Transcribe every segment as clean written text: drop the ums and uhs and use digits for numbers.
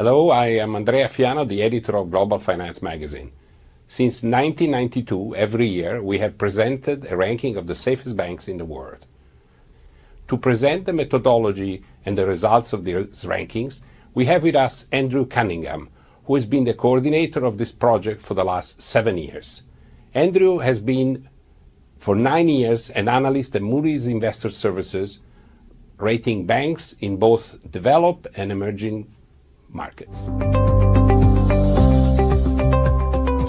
Hello, I am Andrea Fiano, the editor of Global Finance magazine. Since 1992, every year, we have presented a ranking of the safest banks in the world. To present the methodology and the results of these rankings, we have with us Andrew Cunningham, who has been the coordinator of this project for the last 7 years. Andrew has been, for 9 years, an analyst at Moody's Investor Services, rating banks in both developed and emerging markets. To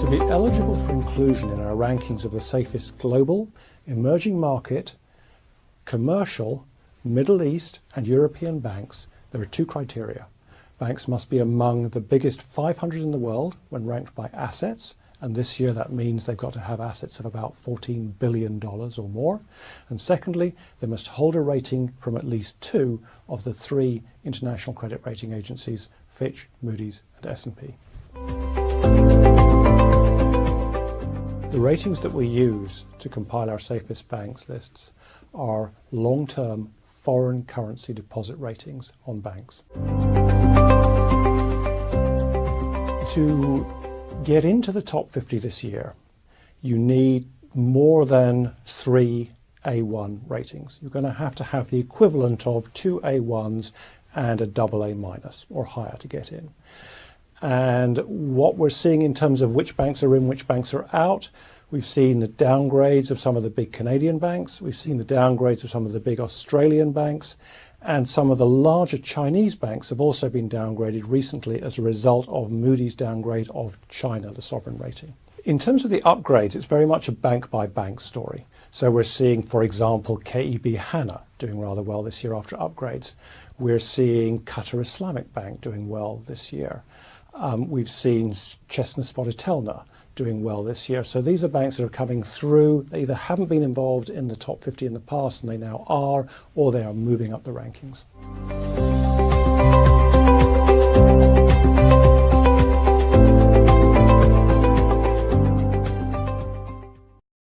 be eligible for inclusion in our rankings of the safest global, emerging market, commercial, Middle East and European banks, there are 2 criteria. Banks must be among the biggest 500 in the world when ranked by assets, and this year that means they've got to have assets of about $14 billion or more. And secondly, they must hold a rating from at least 2 of the 3 international credit rating agencies, Fitch, Moody's and S&P. The ratings that we use to compile our safest banks lists are long-term foreign currency deposit ratings on banks. To get into the top 50 this year, you need more than 3 A1 ratings. You're going to have the equivalent of 2 A1s and a double A minus or higher to get in. And what we're seeing in terms of which banks are in, which banks are out, we've seen the downgrades of some of the big Canadian banks, we've seen the downgrades of some of the big Australian banks, and some of the larger Chinese banks have also been downgraded recently as a result of Moody's downgrade of China, the sovereign rating. In terms of the upgrades, it's very much a bank-by-bank story. So we're seeing, for example, KEB Hana doing rather well this year after upgrades. We're seeing Qatar Islamic Bank doing well this year. We've seen Chestnut Spotted Telna doing well this year. So these are banks that are coming through. They either haven't been involved in the top 50 in the past and they now are, or they are moving up the rankings.